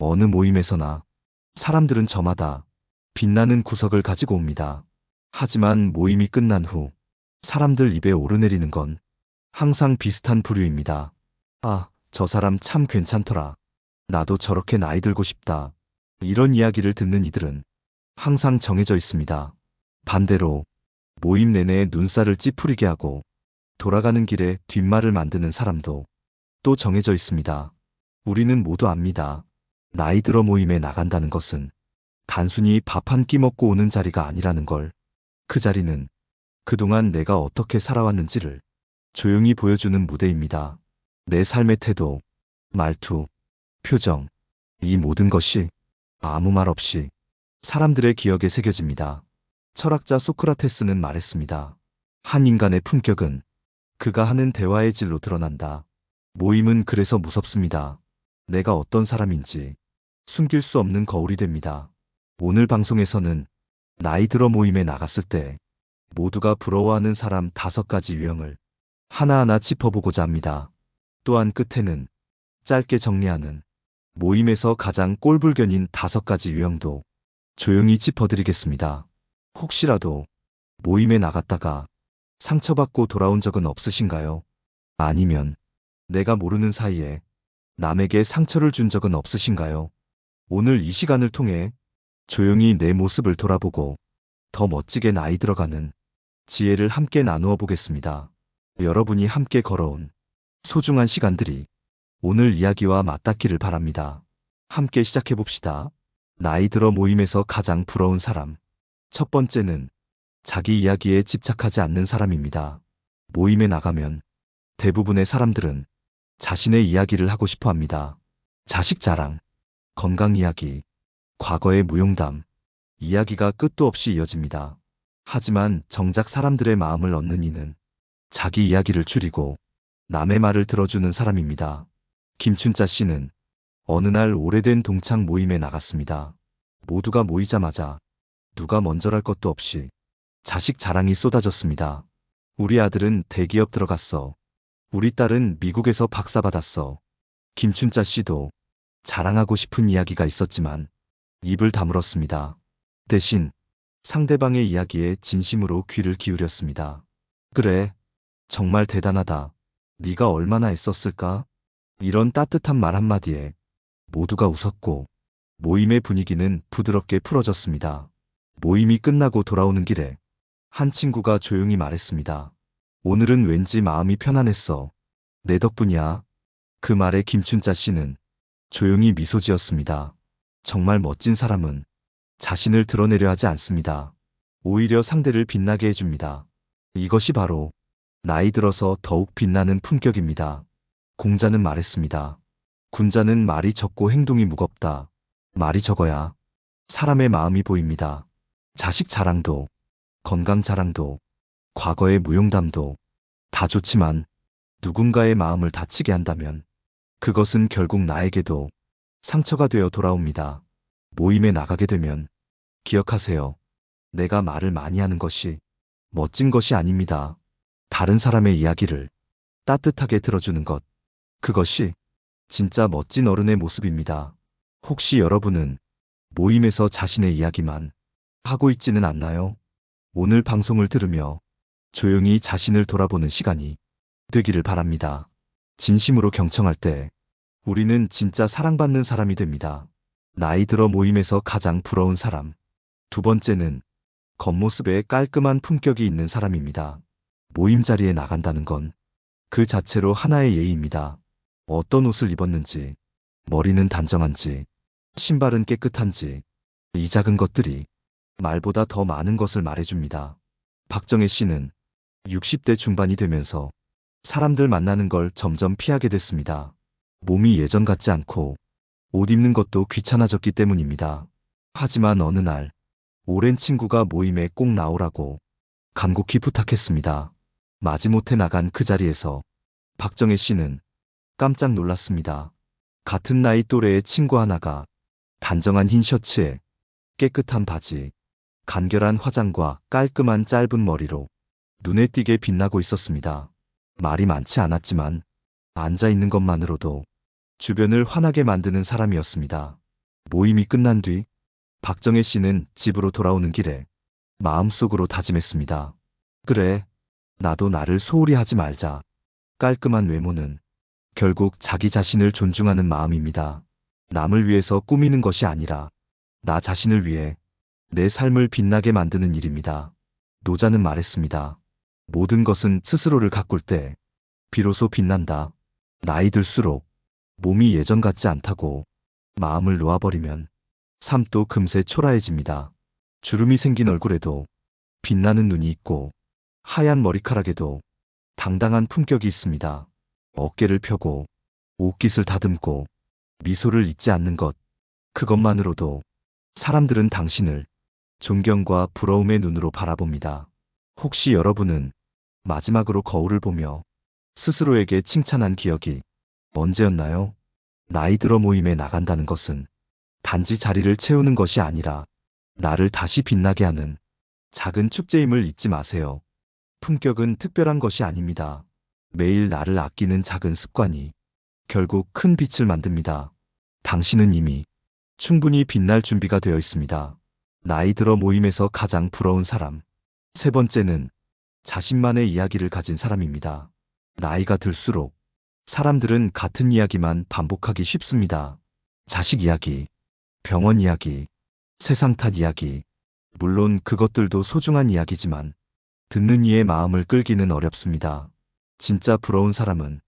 어느 모임에서나 사람들은 저마다 빛나는 구석을 가지고 옵니다. 하지만 모임이 끝난 후 사람들 입에 오르내리는 건 항상 비슷한 부류입니다. 아, 저 사람 참 괜찮더라. 나도 저렇게 나이 들고 싶다. 이런 이야기를 듣는 이들은 항상 정해져 있습니다. 반대로 모임 내내 눈살을 찌푸리게 하고 돌아가는 길에 뒷말을 만드는 사람도 또 정해져 있습니다. 우리는 모두 압니다. 나이 들어 모임에 나간다는 것은 단순히 밥 한 끼 먹고 오는 자리가 아니라는 걸. 그 자리는 그동안 내가 어떻게 살아왔는지를 조용히 보여주는 무대입니다. 내 삶의 태도, 말투, 표정, 이 모든 것이 아무 말 없이 사람들의 기억에 새겨집니다. 철학자 소크라테스는 말했습니다. 한 인간의 품격은 그가 하는 대화의 질로 드러난다. 모임은 그래서 무섭습니다. 내가 어떤 사람인지 숨길 수 없는 거울이 됩니다. 오늘 방송에서는 나이 들어 모임에 나갔을 때 모두가 부러워하는 사람 5가지 유형을 하나하나 짚어보고자 합니다. 또한 끝에는 짧게 정리하는 모임에서 가장 꼴불견인 5가지 유형도 조용히 짚어드리겠습니다. 혹시라도 모임에 나갔다가 상처받고 돌아온 적은 없으신가요? 아니면 내가 모르는 사이에 남에게 상처를 준 적은 없으신가요? 오늘 이 시간을 통해 조용히 내 모습을 돌아보고 더 멋지게 나이 들어가는 지혜를 함께 나누어 보겠습니다. 여러분이 함께 걸어온 소중한 시간들이 오늘 이야기와 맞닿기를 바랍니다. 함께 시작해 봅시다. 나이 들어 모임에서 가장 부러운 사람. 첫 번째는 자기 이야기에 집착하지 않는 사람입니다. 모임에 나가면 대부분의 사람들은 자신의 이야기를 하고 싶어 합니다. 자식 자랑, 건강 이야기, 과거의 무용담, 이야기가 끝도 없이 이어집니다. 하지만 정작 사람들의 마음을 얻는 이는 자기 이야기를 줄이고 남의 말을 들어주는 사람입니다. 김춘자 씨는 어느 날 오래된 동창 모임에 나갔습니다. 모두가 모이자마자 누가 먼저랄 것도 없이 자식 자랑이 쏟아졌습니다. 우리 아들은 대기업 들어갔어. 우리 딸은 미국에서 박사 받았어. 김춘자 씨도 자랑하고 싶은 이야기가 있었지만 입을 다물었습니다. 대신 상대방의 이야기에 진심으로 귀를 기울였습니다. 그래, 정말 대단하다. 네가 얼마나 애썼을까? 이런 따뜻한 말 한마디에 모두가 웃었고 모임의 분위기는 부드럽게 풀어졌습니다. 모임이 끝나고 돌아오는 길에 한 친구가 조용히 말했습니다. 오늘은 왠지 마음이 편안했어. 내 덕분이야. 그 말에 김춘자 씨는 조용히 미소 지었습니다. 정말 멋진 사람은 자신을 드러내려 하지 않습니다. 오히려 상대를 빛나게 해줍니다. 이것이 바로 나이 들어서 더욱 빛나는 품격입니다. 공자는 말했습니다. 군자는 말이 적고 행동이 무겁다. 말이 적어야 사람의 마음이 보입니다. 자식 자랑도, 건강 자랑도, 과거의 무용담도 다 좋지만 누군가의 마음을 다치게 한다면 그것은 결국 나에게도 상처가 되어 돌아옵니다. 모임에 나가게 되면 기억하세요. 내가 말을 많이 하는 것이 멋진 것이 아닙니다. 다른 사람의 이야기를 따뜻하게 들어주는 것. 그것이 진짜 멋진 어른의 모습입니다. 혹시 여러분은 모임에서 자신의 이야기만 하고 있지는 않나요? 오늘 방송을 들으며 조용히 자신을 돌아보는 시간이 되기를 바랍니다. 진심으로 경청할 때 우리는 진짜 사랑받는 사람이 됩니다. 나이 들어 모임에서 가장 부러운 사람. 두 번째는 겉모습에 깔끔한 품격이 있는 사람입니다. 모임 자리에 나간다는 건 그 자체로 하나의 예의입니다. 어떤 옷을 입었는지, 머리는 단정한지, 신발은 깨끗한지, 이 작은 것들이 말보다 더 많은 것을 말해줍니다. 박정혜 씨는 60대 중반이 되면서 사람들 만나는 걸 점점 피하게 됐습니다. 몸이 예전 같지 않고 옷 입는 것도 귀찮아졌기 때문입니다. 하지만 어느 날 오랜 친구가 모임에 꼭 나오라고 간곡히 부탁했습니다. 마지못해 나간 그 자리에서 박정혜 씨는 깜짝 놀랐습니다. 같은 나이 또래의 친구 하나가 단정한 흰 셔츠에 깨끗한 바지, 간결한 화장과 깔끔한 짧은 머리로 눈에 띄게 빛나고 있었습니다. 말이 많지 않았지만 앉아 있는 것만으로도 주변을 환하게 만드는 사람이었습니다. 모임이 끝난 뒤 박정혜 씨는 집으로 돌아오는 길에 마음속으로 다짐했습니다. 그래, 나도 나를 소홀히 하지 말자. 깔끔한 외모는 결국 자기 자신을 존중하는 마음입니다. 남을 위해서 꾸미는 것이 아니라 나 자신을 위해 내 삶을 빛나게 만드는 일입니다. 노자는 말했습니다. 모든 것은 스스로를 가꿀 때 비로소 빛난다. 나이 들수록 몸이 예전 같지 않다고 마음을 놓아버리면 삶도 금세 초라해집니다. 주름이 생긴 얼굴에도 빛나는 눈이 있고 하얀 머리카락에도 당당한 품격이 있습니다. 어깨를 펴고 옷깃을 다듬고 미소를 잊지 않는 것, 그것만으로도 사람들은 당신을 존경과 부러움의 눈으로 바라봅니다. 혹시 여러분은 마지막으로 거울을 보며 스스로에게 칭찬한 기억이 언제였나요? 나이 들어 모임에 나간다는 것은 단지 자리를 채우는 것이 아니라 나를 다시 빛나게 하는 작은 축제임을 잊지 마세요. 품격은 특별한 것이 아닙니다. 매일 나를 아끼는 작은 습관이 결국 큰 빛을 만듭니다. 당신은 이미 충분히 빛날 준비가 되어 있습니다. 나이 들어 모임에서 가장 부러운 사람. 세 번째는 자신만의 이야기를 가진 사람입니다. 나이가 들수록 사람들은 같은 이야기만 반복하기 쉽습니다. 자식 이야기, 병원 이야기, 세상 탓 이야기. 물론 그것들도 소중한 이야기지만 듣는 이의 마음을 끌기는 어렵습니다. 진짜 부러운 사람은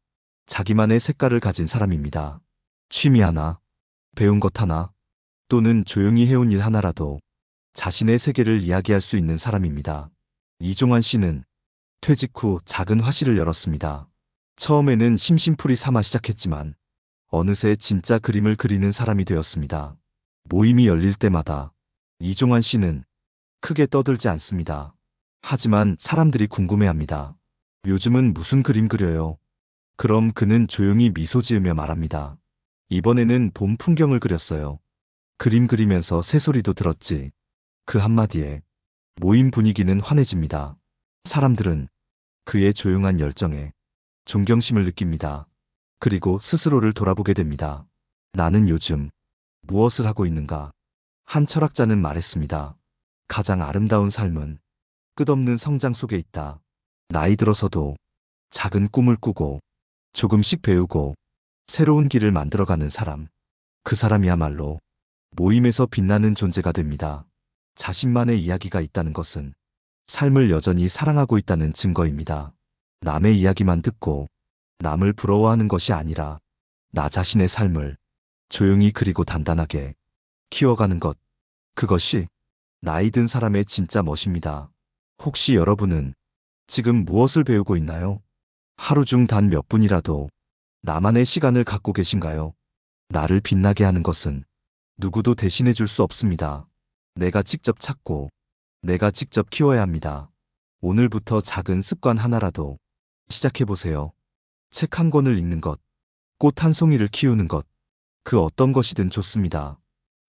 자기만의 색깔을 가진 사람입니다. 취미 하나, 배운 것 하나, 또는 조용히 해온 일 하나라도 자신의 세계를 이야기할 수 있는 사람입니다. 이종환 씨는 퇴직 후 작은 화실을 열었습니다. 처음에는 심심풀이 삼아 시작했지만 어느새 진짜 그림을 그리는 사람이 되었습니다. 모임이 열릴 때마다 이종환 씨는 크게 떠들지 않습니다. 하지만 사람들이 궁금해합니다. 요즘은 무슨 그림 그려요? 그럼 그는 조용히 미소 지으며 말합니다. 이번에는 봄 풍경을 그렸어요. 그림 그리면서 새소리도 들었지. 그 한마디에 모임 분위기는 환해집니다. 사람들은 그의 조용한 열정에 존경심을 느낍니다. 그리고 스스로를 돌아보게 됩니다. 나는 요즘 무엇을 하고 있는가? 한 철학자는 말했습니다. 가장 아름다운 삶은 끝없는 성장 속에 있다. 나이 들어서도 작은 꿈을 꾸고 조금씩 배우고 새로운 길을 만들어가는 사람. 그 사람이야말로 모임에서 빛나는 존재가 됩니다. 자신만의 이야기가 있다는 것은 삶을 여전히 사랑하고 있다는 증거입니다. 남의 이야기만 듣고 남을 부러워하는 것이 아니라 나 자신의 삶을 조용히 그리고 단단하게 키워가는 것. 그것이 나이 든 사람의 진짜 멋입니다. 혹시 여러분은 지금 무엇을 배우고 있나요? 하루 중 단 몇 분이라도 나만의 시간을 갖고 계신가요? 나를 빛나게 하는 것은 누구도 대신해 줄 수 없습니다. 내가 직접 찾고 내가 직접 키워야 합니다. 오늘부터 작은 습관 하나라도 시작해 보세요. 책 한 권을 읽는 것, 꽃 한 송이를 키우는 것, 그 어떤 것이든 좋습니다.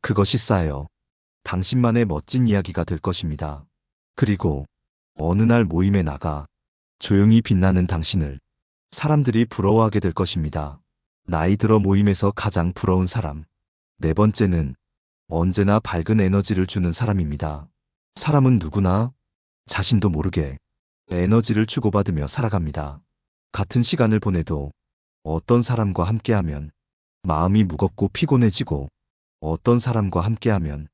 그것이 쌓여 당신만의 멋진 이야기가 될 것입니다. 그리고 어느 날 모임에 나가 조용히 빛나는 당신을 사람들이 부러워하게 될 것입니다. 나이 들어 모임에서 가장 부러운 사람. 네 번째는 언제나 밝은 에너지를 주는 사람입니다. 사람은 누구나 자신도 모르게 에너지를 주고받으며 살아갑니다. 같은 시간을 보내도 어떤 사람과 함께하면 마음이 무겁고 피곤해지고 어떤 사람과 함께하면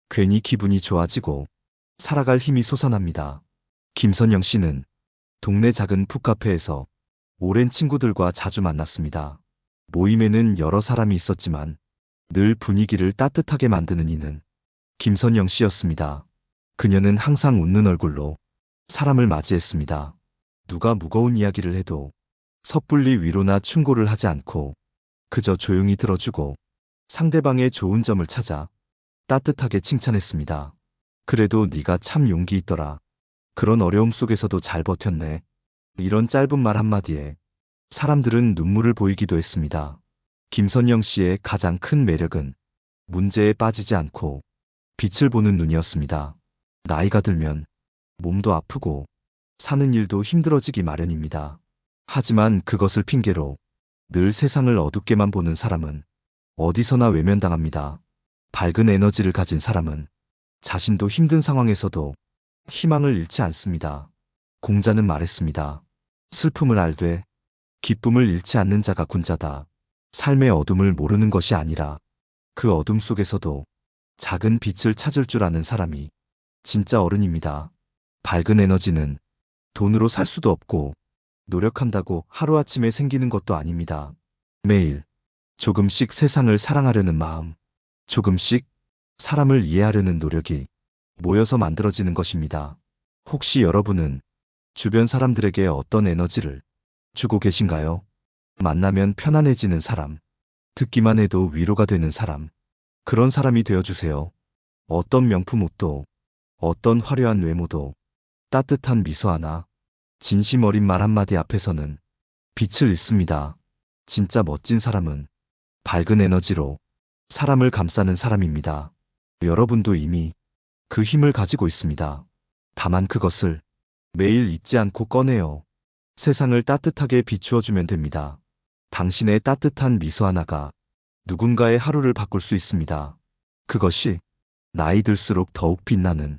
괜히 기분이 좋아지고 살아갈 힘이 솟아납니다. 김선영 씨는 동네 작은 북카페에서 오랜 친구들과 자주 만났습니다. 모임에는 여러 사람이 있었지만 늘 분위기를 따뜻하게 만드는 이는 김선영 씨였습니다. 그녀는 항상 웃는 얼굴로 사람을 맞이했습니다. 누가 무거운 이야기를 해도 섣불리 위로나 충고를 하지 않고 그저 조용히 들어주고 상대방의 좋은 점을 찾아 따뜻하게 칭찬했습니다. 그래도 네가 참 용기 있더라. 그런 어려움 속에서도 잘 버텼네. 이런 짧은 말 한마디에 사람들은 눈물을 보이기도 했습니다. 김선영 씨의 가장 큰 매력은 문제에 빠지지 않고 빛을 보는 눈이었습니다. 나이가 들면 몸도 아프고 사는 일도 힘들어지기 마련입니다. 하지만 그것을 핑계로 늘 세상을 어둡게만 보는 사람은 어디서나 외면당합니다. 밝은 에너지를 가진 사람은 자신도 힘든 상황에서도 희망을 잃지 않습니다. 공자는 말했습니다. 슬픔을 알되 기쁨을 잃지 않는 자가 군자다. 삶의 어둠을 모르는 것이 아니라 그 어둠 속에서도 작은 빛을 찾을 줄 아는 사람이 진짜 어른입니다. 밝은 에너지는 돈으로 살 수도 없고 노력한다고 하루아침에 생기는 것도 아닙니다. 매일 조금씩 세상을 사랑하려는 마음, 조금씩 사람을 이해하려는 노력이 모여서 만들어지는 것입니다. 혹시 여러분은 주변 사람들에게 어떤 에너지를 주고 계신가요? 만나면 편안해지는 사람, 듣기만 해도 위로가 되는 사람, 그런 사람이 되어주세요. 어떤 명품 옷도, 어떤 화려한 외모도, 따뜻한 미소 하나, 진심 어린 말 한마디 앞에서는 빛을 잃습니다. 진짜 멋진 사람은 밝은 에너지로 사람을 감싸는 사람입니다. 여러분도 이미 그 힘을 가지고 있습니다. 다만 그것을 매일 잊지 않고 꺼내어 세상을 따뜻하게 비추어주면 됩니다. 당신의 따뜻한 미소 하나가 누군가의 하루를 바꿀 수 있습니다. 그것이 나이 들수록 더욱 빛나는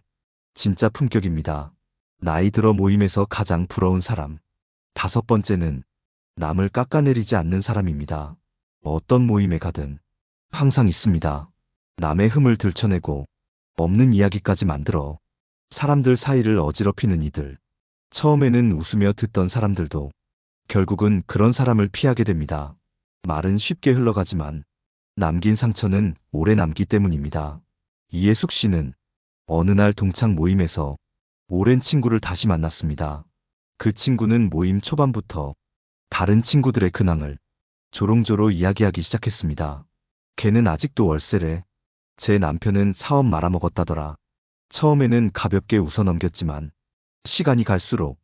진짜 품격입니다. 나이 들어 모임에서 가장 부러운 사람. 5번째는 남을 깎아내리지 않는 사람입니다. 어떤 모임에 가든 항상 있습니다. 남의 흠을 들춰내고 없는 이야기까지 만들어 사람들 사이를 어지럽히는 이들. 처음에는 웃으며 듣던 사람들도 결국은 그런 사람을 피하게 됩니다. 말은 쉽게 흘러가지만 남긴 상처는 오래 남기 때문입니다. 이해숙 씨는 어느 날 동창 모임에서 오랜 친구를 다시 만났습니다. 그 친구는 모임 초반부터 다른 친구들의 근황을 조롱조로 이야기하기 시작했습니다. 걔는 아직도 월세래. 제 남편은 사업 말아먹었다더라. 처음에는 가볍게 웃어넘겼지만 시간이 갈수록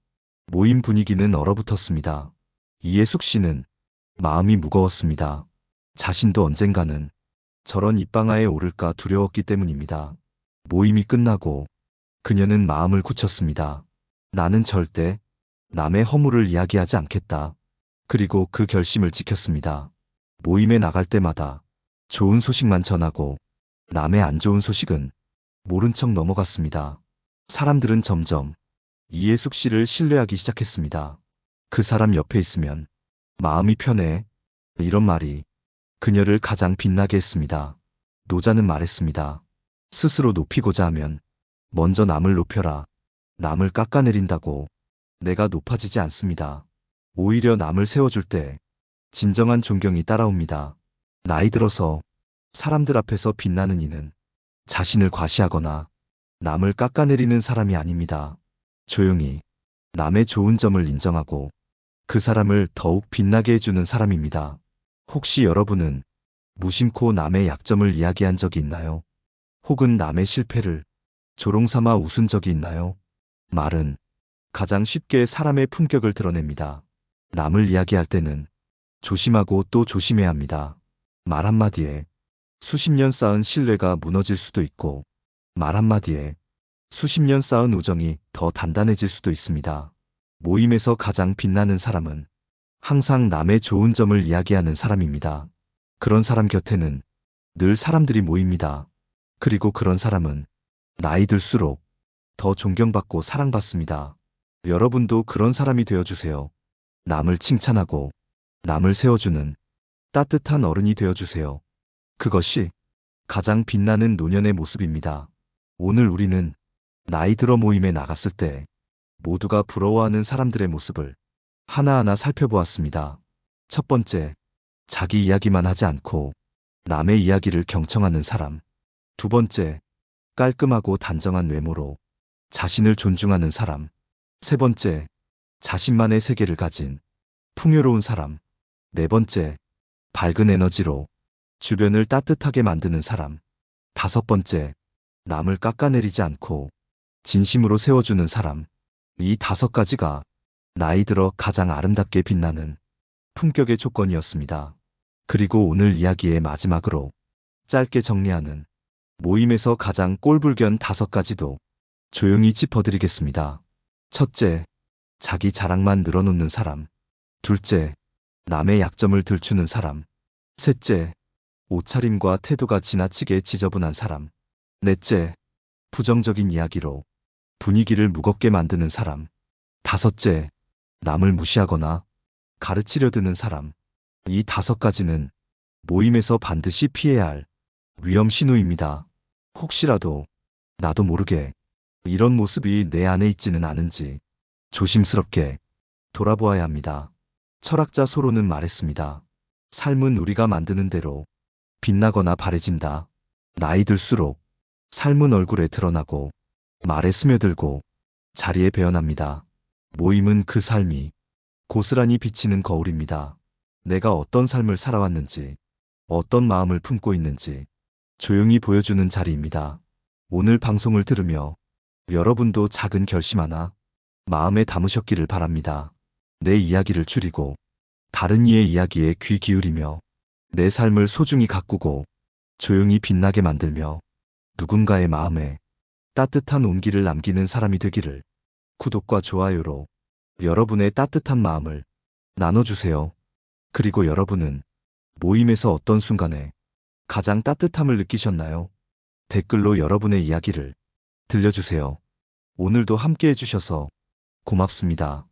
모임 분위기는 얼어붙었습니다. 이해숙 씨는 마음이 무거웠습니다. 자신도 언젠가는 저런 입방아에 오를까 두려웠기 때문입니다. 모임이 끝나고 그녀는 마음을 굳혔습니다. 나는 절대 남의 허물을 이야기하지 않겠다. 그리고 그 결심을 지켰습니다. 모임에 나갈 때마다 좋은 소식만 전하고 남의 안 좋은 소식은 모른 척 넘어갔습니다. 사람들은 점점 이해숙 씨를 신뢰하기 시작했습니다. 그 사람 옆에 있으면 마음이 편해. 이런 말이 그녀를 가장 빛나게 했습니다. 노자는 말했습니다. 스스로 높이고자 하면 먼저 남을 높여라. 남을 깎아내린다고 내가 높아지지 않습니다. 오히려 남을 세워줄 때 진정한 존경이 따라옵니다. 나이 들어서 사람들 앞에서 빛나는 이는 자신을 과시하거나 남을 깎아내리는 사람이 아닙니다. 조용히 남의 좋은 점을 인정하고 그 사람을 더욱 빛나게 해주는 사람입니다. 혹시 여러분은 무심코 남의 약점을 이야기한 적이 있나요? 혹은 남의 실패를 조롱삼아 웃은 적이 있나요? 말은 가장 쉽게 사람의 품격을 드러냅니다. 남을 이야기할 때는 조심하고 또 조심해야 합니다. 말 한마디에 수십 년 쌓은 신뢰가 무너질 수도 있고 말 한마디에 수십 년 쌓은 우정이 더 단단해질 수도 있습니다. 모임에서 가장 빛나는 사람은 항상 남의 좋은 점을 이야기하는 사람입니다. 그런 사람 곁에는 늘 사람들이 모입니다. 그리고 그런 사람은 나이 들수록 더 존경받고 사랑받습니다. 여러분도 그런 사람이 되어주세요. 남을 칭찬하고 남을 세워주는 따뜻한 어른이 되어주세요. 그것이 가장 빛나는 노년의 모습입니다. 오늘 우리는 나이 들어 모임에 나갔을 때 모두가 부러워하는 사람들의 모습을 하나하나 살펴보았습니다. 첫 번째, 자기 이야기만 하지 않고 남의 이야기를 경청하는 사람. 두 번째, 깔끔하고 단정한 외모로 자신을 존중하는 사람. 세 번째, 자신만의 세계를 가진 풍요로운 사람. 네 번째, 밝은 에너지로 주변을 따뜻하게 만드는 사람. 다섯 번째, 남을 깎아내리지 않고 진심으로 세워주는 사람. 이 5가지가 나이 들어 가장 아름답게 빛나는 품격의 조건이었습니다. 그리고 오늘 이야기의 마지막으로 짧게 정리하는 모임에서 가장 꼴불견 5가지도 조용히 짚어드리겠습니다. 첫째, 자기 자랑만 늘어놓는 사람. 둘째, 남의 약점을 들추는 사람. 셋째, 옷차림과 태도가 지나치게 지저분한 사람. 넷째, 부정적인 이야기로 분위기를 무겁게 만드는 사람. 다섯째, 남을 무시하거나 가르치려 드는 사람. 이 5가지는 모임에서 반드시 피해야 할 위험 신호입니다. 혹시라도 나도 모르게 이런 모습이 내 안에 있지는 않은지 조심스럽게 돌아보아야 합니다. 철학자 소로는 말했습니다. 삶은 우리가 만드는 대로 빛나거나 바래진다. 나이 들수록 삶은 얼굴에 드러나고 말에 스며들고 자리에 배어납니다. 모임은 그 삶이 고스란히 비치는 거울입니다. 내가 어떤 삶을 살아왔는지, 어떤 마음을 품고 있는지 조용히 보여주는 자리입니다. 오늘 방송을 들으며 여러분도 작은 결심 하나 마음에 담으셨기를 바랍니다. 내 이야기를 줄이고 다른 이의 이야기에 귀 기울이며 내 삶을 소중히 가꾸고 조용히 빛나게 만들며 누군가의 마음에 따뜻한 온기를 남기는 사람이 되기를. 구독과 좋아요로 여러분의 따뜻한 마음을 나눠주세요. 그리고 여러분은 모임에서 어떤 순간에 가장 따뜻함을 느끼셨나요? 댓글로 여러분의 이야기를 들려주세요. 오늘도 함께 해주셔서 고맙습니다.